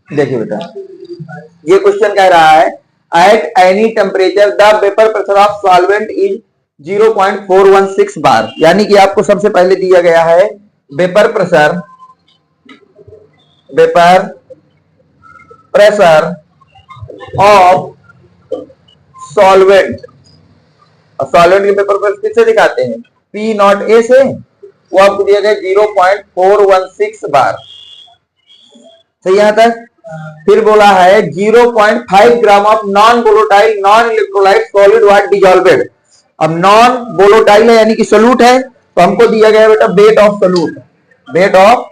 देखिए बेटा, ये क्वेश्चन कह रहा है at any temperature the vapour pressure of solvent is 0.416 बार। यानी कि आपको सबसे पहले दिया गया है vapour pressure of solvent. Solvent के वेपर प्रेशर किससे दिखाते हैं? पी नॉट ए से। वो आपको दिया गया 0.416 बार। सही यहां तक। फिर बोला है 0.5 gram of non volatile non electrolyte solid what dissolved. अब नॉन वोलेटाइल है यानी कि सोल्यूट है, तो हमको दिया गया बेटा weight of solute. Weight of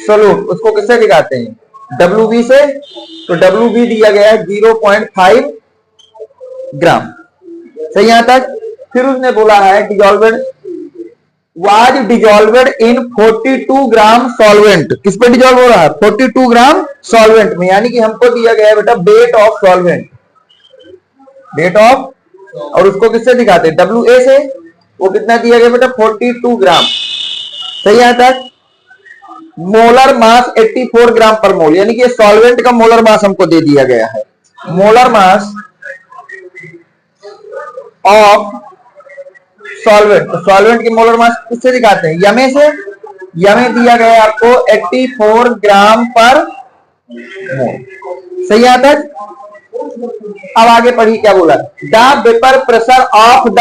solute उसको किससे दिखाते हैं? WB से। तो WB दिया गया है 0.5 ग्राम। सही यहां तक। फिर उसने बोला है डिजॉल्वेड वाज डिजॉल्वेड इन 42 ग्राम सॉल्वेंट। किस पे डिजॉल्व हो रहा है? 42 ग्राम सॉल्वेंट में। यानी कि हमको दिया गया है बेटा weight of solvent, weight of, और उसको किससे दिखाते हैं? WA से। वो कितना दिया गया बेटा? 42 ग्राम। सही यहां तक। मोलर मास 84 ग्राम पर मोल, यानी कि सॉल्वेंट का मोलर मास हमको दे दिया गया है। मोलर मास ऑफ सॉल्वेंट, तो सॉल्वेंट की मोलर मास किससे दिखाते हैं? यमे से। यमे दिया गया आपको 84 ग्राम पर मोल। सही यहां तक। अब आगे पढ़िए क्या बोला। The vapour pressure of the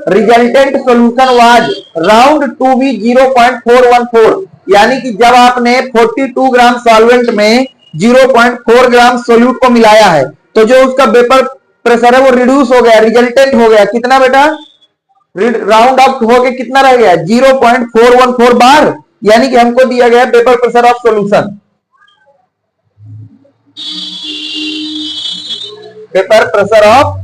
resultant solution was found to be 0.414। यानी कि जब आपने 42 ग्राम सॉल्वेंट में 0.4 ग्राम सोल्यूट को मिलाया है, तो जो उसका वेपर प्रेशर है वो रिड्यूस हो गया, रिजल्टेंट हो गया कितना बेटा? राउंड अप होके कितना रह गया? 0.414 बार। यानी कि हमको दिया गया vapour pressure of solution, vapour pressure of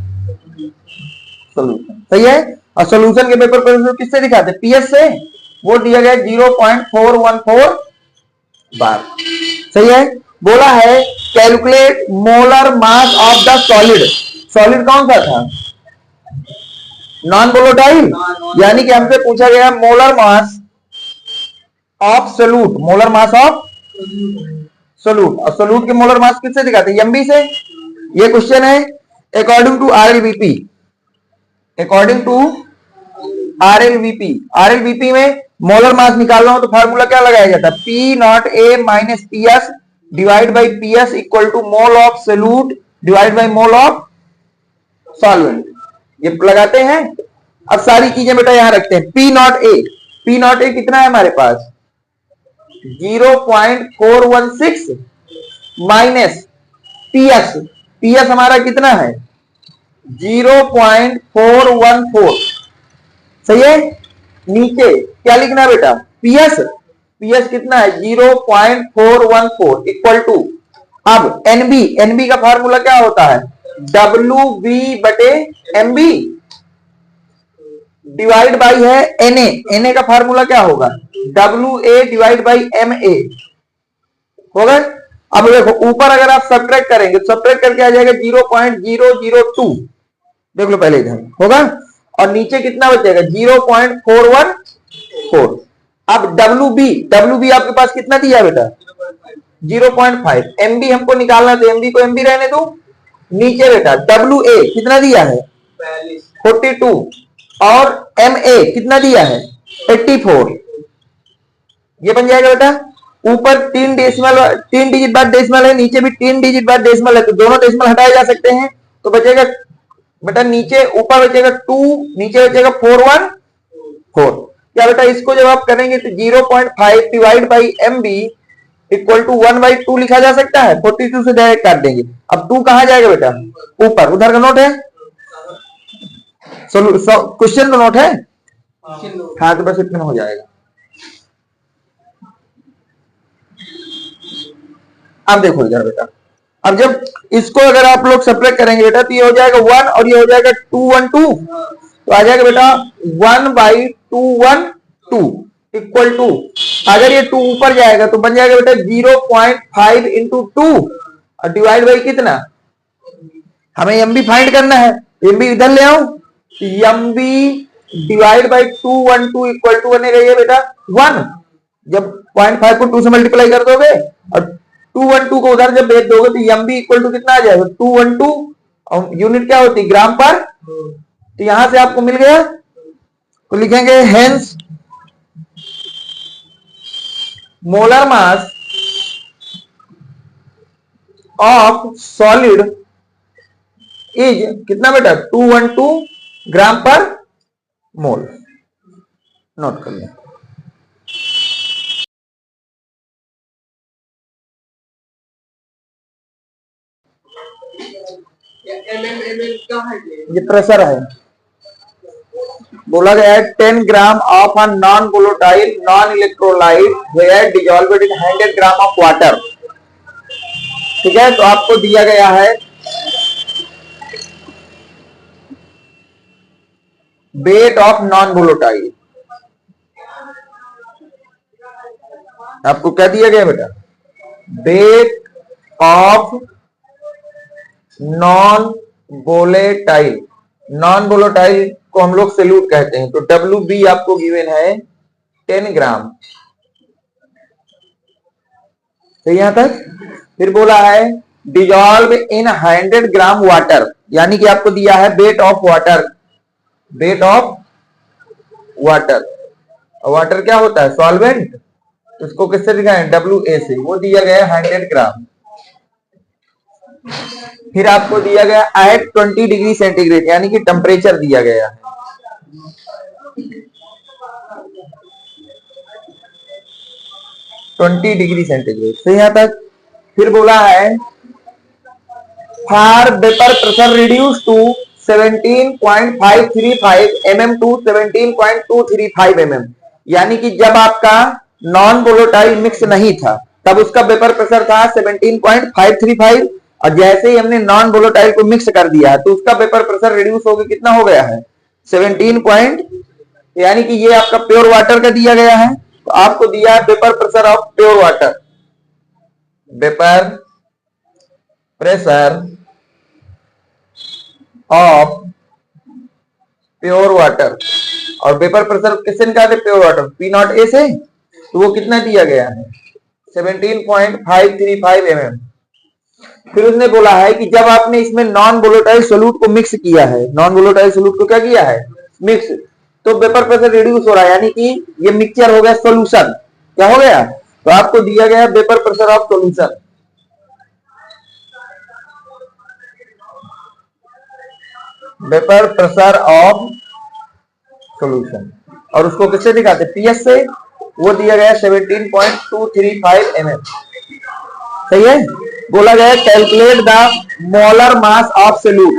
solution. सही है। और सॉल्यूशन के वेपर प्रेशर किससे दिखाते? PS से। वो दिया गया 0.414 बार। सही है। बोला है calculate molar mass of the solid. Solid कौन सा था? Non volatile. यानी कि हमसे पूछा गया molar mass of solute, molar mass of solute. और सोल्यूट के मोलर मास किससे दिखाते हैं? MB से। ये क्वेश्चन है according to RLVP। According to RLVP में मोलर मास निकालना हो तो फार्मूला क्या लगाया जाता है? P not A minus PS divide by PS equal to mole of solute divide by mole of solvent. ये लगाते हैं। अब सारी चीजें बेटा यहां रखते हैं। P नॉट A कितना है हमारे पास? 0.416 माइनस PS हमारा कितना है? 0.414। सही है। नीचे क्या लिखना है बेटा? PS कितना है? 0.414 इक्वल टू, अब NB का फार्मूला क्या होता है? WB बटे MB डिवाइड बाई है NA का फार्मूला क्या होगा? WA डिवाइड बाई MA होगा। अब देखो ऊपर अगर आप सब्ट्रैक्ट करेंगे तो सब्ट्रैक्ट करके आ जाएगा 0.002। देख लो पहले इधर होगा। और नीचे कितना बचेगा? 0.414। अब WB आपके पास कितना दिया बेटा? 0.5। MB हमको निकालना है तो MB को MB रहने दो। नीचे बेटा WA कितना दिया है? 42। और MA कितना दिया है? 84। ये बन जाएगा बेटा। ऊपर 3 डिजिट बाद डेसिमल है, नीचे भी 3 डिजिट बाद डेसिमल है, तो दोनों डेसिमल हटाए जा सकते हैं। तो बचेगा बेटा नीचे, ऊपर बचेगा 2, नीचे बचेगा 414। क्या बेटा इसको जब आप करेंगे तो 0.5 divide by MB equal to 1/2 लिखा जा सकता है। 42 से डायरेक्ट काट देंगे। अब 2 कहां जाएगा बेटा? ऊपर। उधर का नोट है, क्वेश्चन का नोट है। हाँ तो बस इतना हो जाएगा। अब देखो इधर बेटा, अब जब इसको अगर आप लोग सब्ट्रैक्ट करेंगे बेटा तो ये हो जाएगा 1 और ये हो जाएगा 212। तो आ जाएगा बेटा 1/212 इक्वल टू, अगर ये 2 ऊपर जाएगा तो बन जाएगा बेटा 0.5 इंटू 2 और डिवाइड बाई कितना? हमें MB फाइंड करना है। MB इधर ले आओ। MB divide by 212 equal to बनेगा ये बेटा 1। जब 0.5 को 2 से मल्टीप्लाई कर दोगे और 2 212 को उधर जब भेज दोगे तो एम बी इक्वल टू कितना आ जाएगा 212, यूनिट क्या होती है ग्राम पर, तो यहां से आपको मिल गया, तो लिखेंगे hence molar mass of solid is कितना बेटा 212 ग्राम पर मोल। नोट कर लें। ये प्रेशर है, बोला गया है 10 gram of a non volatile non electrolyte were dissolved in 100 gram of water. ठीक है, तो आपको दिया गया है वेट ऑफ नॉन वोलेटाइल, आपको क्या दिया गया बेटा weight of non volatile, non volatile को हम लोग सॉल्यूट कहते हैं, तो डब्ल्यू बी आपको गिवन है 10 ग्राम। तो यहां तक फिर बोला है डिजॉल्व इन 100 ग्राम वाटर, यानी कि आपको दिया है weight of water, weight of water, water क्या होता है सॉल्वेंट, उसको किससे लिखा है डब्ल्यू ए से, वो दिया गया है 100 ग्राम। फिर आपको दिया गया एट 20 डिग्री सेंटीग्रेड, यानी कि टेम्परेचर दिया गया है, ट्वेंटी डिग्री सेंटीग्रेड से यहां तक। फिर बोला है for vapour pressure reduce to 17.535 mm to 17.235 mm, यानी कि जब आपका नॉन वोलेटाइल मिक्स नहीं था तब उसका वेपर प्रेशर था 17.535, और जैसे ही हमने नॉन वोलेटाइल को मिक्स कर दिया तो उसका वेपर प्रेशर रिड्यूस होकर कितना हो गया है 17 यानी कि ये आपका प्योर वाटर का दिया गया है, तो आपको दिया है vapour pressure of pure water, vapour pressure of pure water, और वेपर प्रेशर किससे निकालते प्योर वाटर पी नॉट ए से, तो वो कितना दिया गया है 17.535 mm। फिर उसने बोला है कि जब आपने इसमें नॉन वोलेटाइल सोल्यूट को मिक्स किया है, नॉन वोलेटाइल सोल्यूट को क्या किया है मिक्स, तो वेपर प्रेशर रिड्यूस हो रहा है, यानी कि ये मिक्सचर हो गया सॉल्यूशन, क्या हो गया, तो आपको दिया गया vapour pressure of solution, vapour pressure of solution, और उसको किससे दिखाते पीएस से, वो दिया गया 17.235 mm। सही है, बोला गया calculate the molar mass of solute,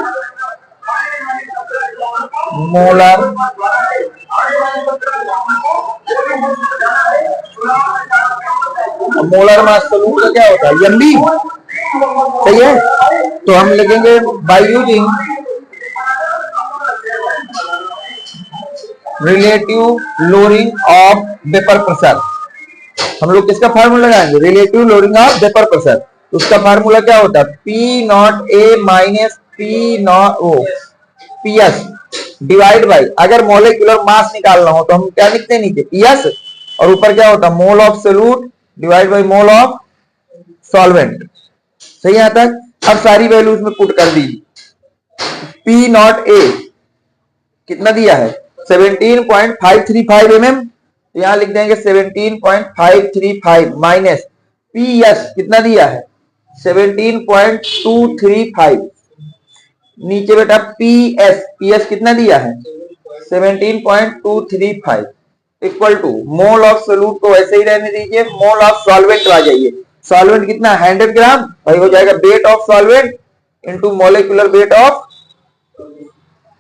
molar molar mass solute का क्या होता है एमबी। सही है, तो हम लिखेंगे by using relative lowering of vapour pressure, हम लोग किसका फार्मूला लगाएंगे relative lowering of vapour pressure, उसका फार्मूला क्या होता है P not A minus P not O P S divide by, अगर मोलिकुलर मास निकालना हो तो हम क्या लिखते हैं नीचे पी एस, और ऊपर क्या होता है मोल of solute divide by mole of solvent. सही यहां तक, अब सारी वैल्यूज में पुट कर दीजिए, पी नॉट ए कितना दिया है 17.535 mm, यहां लिख देंगे 17.535 माइनस पी एस कितना दिया है 17.235, नीचे बेटा पी एस कितना दिया है 17.235 equal to mole of solute को वैसे ही रहने दीजिए, मोल ऑफ सॉल्वेंट आ जाइए, सॉल्वेंट कितना 100 ग्राम, भाई हो जाएगा weight of solvent into molecular weight of,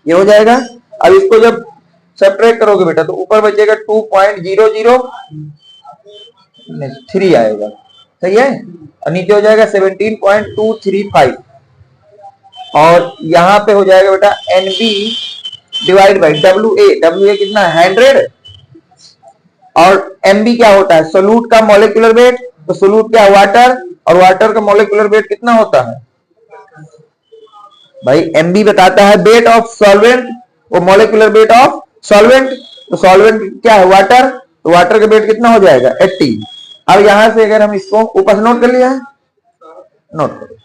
ये हो जाएगा। अब इसको जब सेपरेट करोगे बेटा तो ऊपर बचेगा 2.003 आएगा। सही है, और नीचे हो जाएगा 17.235, और यहां पे हो जाएगा बेटा NB डिवाइड बाई WA कितना 100, और MB क्या होता है सोल्यूट का मॉलिक्यूलर वेट, तो सोल्यूट क्या वाटर, और वाटर का मॉलिक्यूलर वेट कितना होता है भाई MB बताता है वेट ऑफ सॉल्वेंट, वो मॉलिक्यूलर वेट ऑफ सॉल्वेंट, तो सॉल्वेंट क्या है वाटर, तो वाटर का वेट कितना हो जाएगा 80। अब यहां से अगर हम इसको ऊपर से नोट कर लिया है, नोट करो।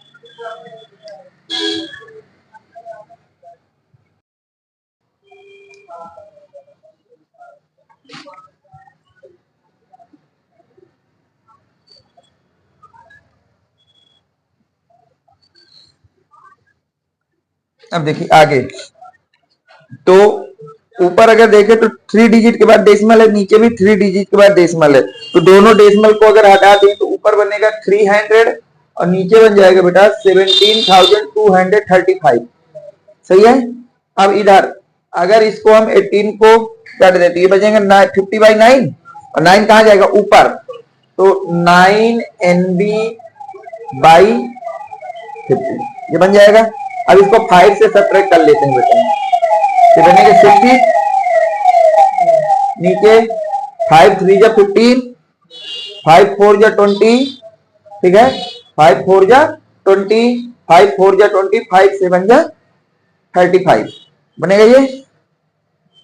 अब देखिए आगे, तो ऊपर अगर देखें तो 3 डिजिट के बाद डेसिमल है, नीचे भी 3 डिजिट के बाद डेसिमल है, तो दोनों डेसिमल को अगर हटा दें तो ऊपर बनेगा 300 और नीचे बन जाएगा बेटा 17,235। सही है। अब इधर अगर इसको हम 18 को काट देते ये बचेंगे 50/9 और 9 कहां जाएगा ऊपर, तो 9NB/50 ये बन जाएगा। अब इसको 5 से सब्ट्रैक्ट कर लेते हैं बेटा, तो बनेगा 60, नीचे 5 3 जा 15, 5 4 जा 20, ठीक है, 5 4 जा 20, 5 4 जा 20, 5 7 जा 35 बनेगा ये।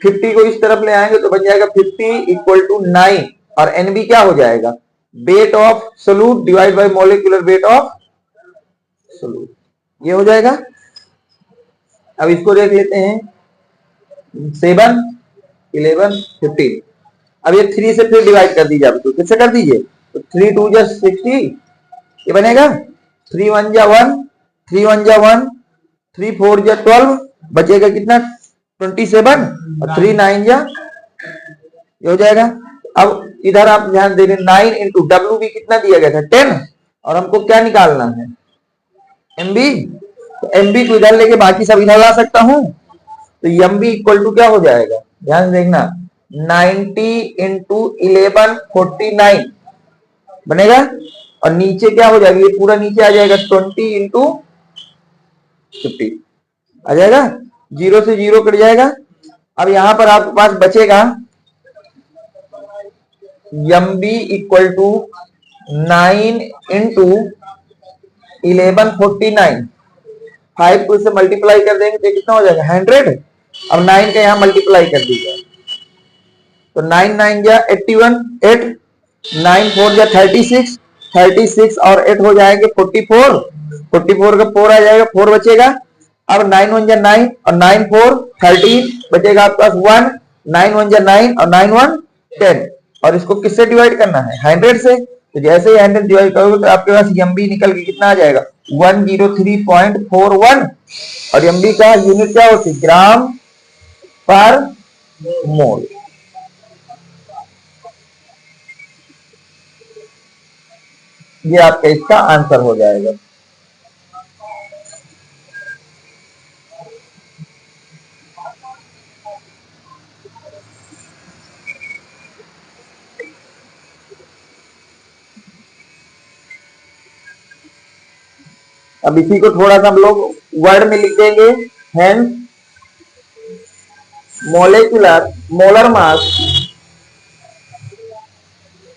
50 को इस तरफ ले आएंगे तो बन जाएगा 50 = 9 और NB क्या हो जाएगा, weight of solute divide by molecular weight of solute, ये हो जाएगा। अब इसको देख लेते हैं 7 11 15। अब ये 3 से फिर डिवाइड कर दीजिए, आप तो किससे कर दीजिए, तो 3 2 जा 60 ये बनेगा, 3 1 जा 1, 3 1 जा 1, 3 4 जा 12 बचेगा कितना 27 और 3 9 जा ये हो जाएगा। अब इधर आप ध्यान दे रहे 9 × W भी कितना दिया गया था 10 और हमको क्या निकालना है MB, तो MB को इधर लेके बाकी सब इधर ला सकता हूं, तो MB = क्या हो जाएगा, ध्यान देखना 90 × 11 49 बनेगा और नीचे क्या हो जाएगा, ये पूरा नीचे आ जाएगा 20 × 50 आ जाएगा, 0 से 0 कट जाएगा। अब यहां पर आपके पास बचेगा MB = 9 × 11 49, 5 को इससे मल्टीप्लाई कर देंगे तो कितना हो जाएगा 100। अब 9 का यहां मल्टीप्लाई कर दीजिए, तो 9 9 जा 81, 8 9 4 जा 36, 36 और 8 हो जाएंगे 44, 44 का 4 आ जाएगा, 4 बचेगा। अब 9 1 जा 9 और 9 4 13 बचेगा आपके पास 1, 9 1 जा 9 और 9 1 10 और इसको किससे डिवाइड करना है 100 से, तो जैसे ही 100 डिवाइड करोगे तो आपके पास MB निकल के कितना आ जाएगा 103.41 और MB का यूनिट क्या होती है ग्राम पर मोल। ये आपका इसका आंसर हो जाएगा। अब इसी को थोड़ा सा हम लोग वर्ड में लिख देंगे, hence molar mass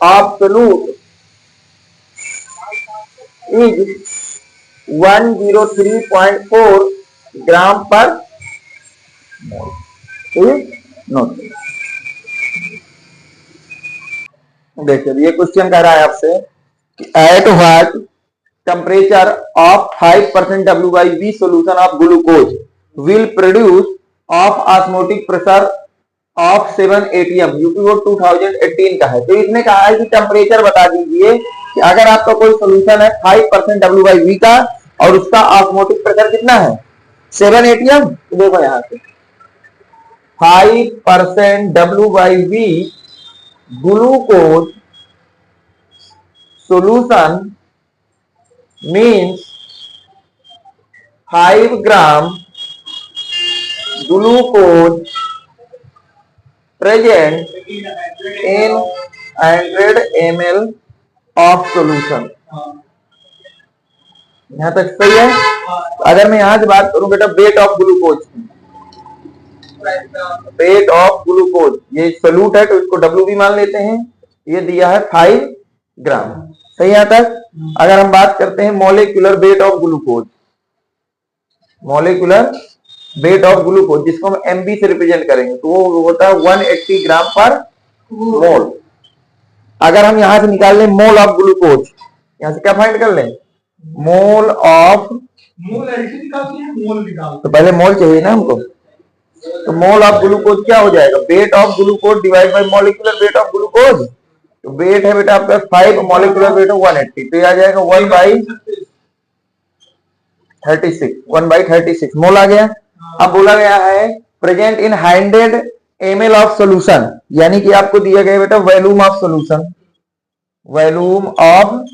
of solute is 103.4 ग्राम पर मोल। नोट देखिए ये क्वेश्चन कह रहा है आपसे कि at what temperature of 5% W/V solution of glucose will produce of osmotic pressure of 7 atm UPO 2018 का है। तो इसने कहा है कि टेम्परेचर बता दीजिए कि अगर आपका कोई सोल्यूशन है 5% W/V का और उसका ऑस्मोटिक प्रेशर कितना है 7 atm, तो देखो यहां से 5% W/V glucose solution means 5 gram glucose present in 100 ml of solution। यहां तक सही है। अगर मैं यहां से बात करूं बेटा weight of glucose, weight of glucose ये सोल्यूट है तो इसको W भी मान लेते हैं, ये दिया है 5 ग्राम। सही है तक। अगर हम बात करते हैं molecular weight of glucose, molecular weight of glucose जिसको हम MB से रिप्रेजेंट करेंगे तो वो होता है 180 ग्राम पर मोल। अगर हम यहां से निकाल लें मोल ऑफ ग्लूकोज, यहां से क्या फाइंड कर लें मोल ऑफ, मोल ऐसे निकालते हैं, मोल निकाल तो पहले मोल चाहिए ना हमको, तो मोल ऑफ ग्लूकोज क्या हो जाएगा, weight of glucose divide by molecular weight of glucose. तो वेट है बेटा आपका 5, मॉलिक्यूलर वेट ऑफ 180, तो ये आ जाएगा 1/36, 1/36 मोल आ गया। अब बोला गया है present in 100 ml of solution, यानी कि आपको दिया गया बेटा volume of solution, volume of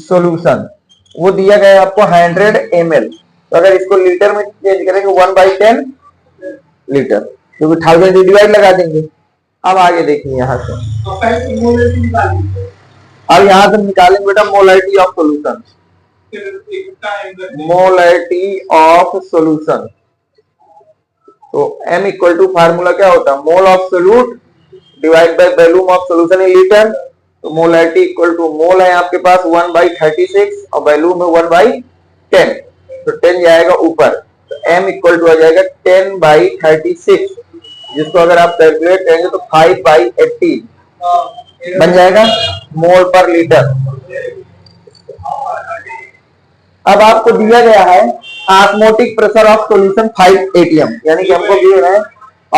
solution वो दिया गया है आपको 100 ml। तो अगर इसको लीटर में चेंज करेंगे 1/10 लीटर, क्योंकि 1000 से डिवाइड लगा देंगे। अब आगे देखिए यहाँ से, अब यहाँ से निकालेंगे बेटा molarity of solution, molarity of solution. तो m इक्वल टू फार्मूला क्या होता है, मोल of solute divide by volume of solution in litre. तो मोलैरिटी इक्वल टू, मोल है आपके पास 1/36 और वॉल्यूम है 1/10, तो 10 जाएगा ऊपर, तो m इक्वल टू आ जाएगा 10/36, जिसको अगर आप कैलकुलेट करेंगे तो 5/18 बन जाएगा मोल पर लीटर। अब आपको दिया गया है osmotic pressure of solution 5 atm, यानी कि हमको दिया है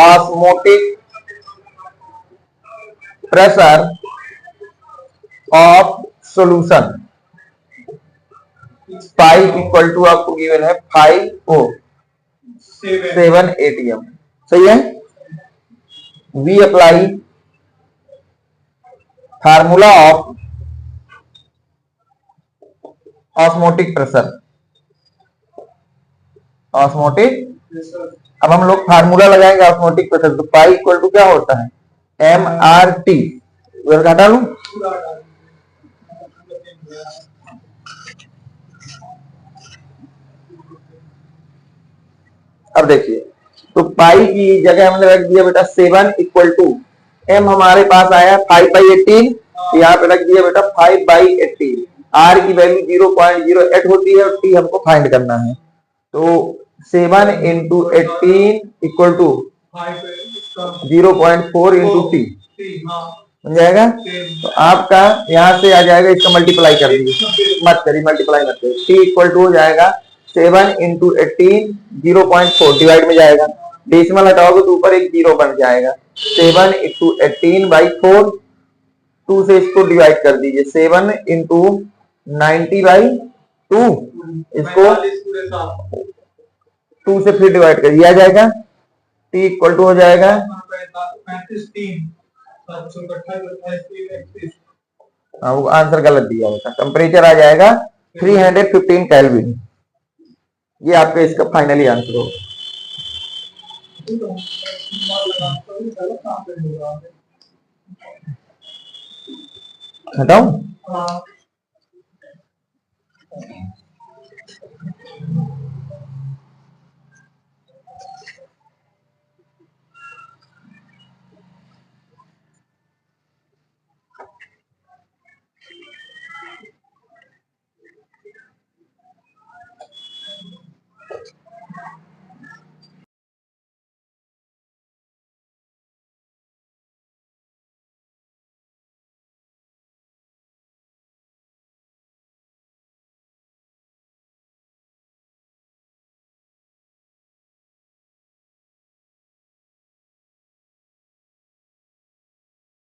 osmotic pressure of solution 5 equal to आपको गिवन है 507 atm, सही है। We apply formula of osmotic pressure, osmotic, अब हम लोग फार्मूला लगाएंगे ऑस्मोटिक प्रेशर, तो पाई इक्वल टू क्या होता है MRT, घटा लू, अब देखिए, तो पाई की जगह हमने रख दिया बेटा 7 इक्वल टू, m हमारे पास आया 5/18, यहाँ पे रख दिया बेटा 5/18, r की वैल्यू 0.08 होती है और t हमको फाइंड करना है, तो 7 into 18 equal to 0.4 into T बन जाएगा। तो आपका यहाँ से आ जाएगा, इसका मल्टीप्लाई कर दीजिए, मत करिए मल्टीप्लाई मत करिए, टी इक्वल टू हो जाएगा 7 इंटू 18 0.4 डिवाइड में जाएगा, डेसिमल हटाओगे तो ऊपर एक जीरो बन जाएगा, 7 इंटू 18/4, 2 से इसको डिवाइड कर दीजिए, 7 इंटू 90/2, इसको 2 से फिर डिवाइड कर दिया जाएगा, t इक्वल टू हो जाएगा, वो आंसर गलत दिया होता, टेम्परेचर आ जाएगा 315 केल्विन, ये आपका इसका फाइनली आंसर होगा। हटाऊं?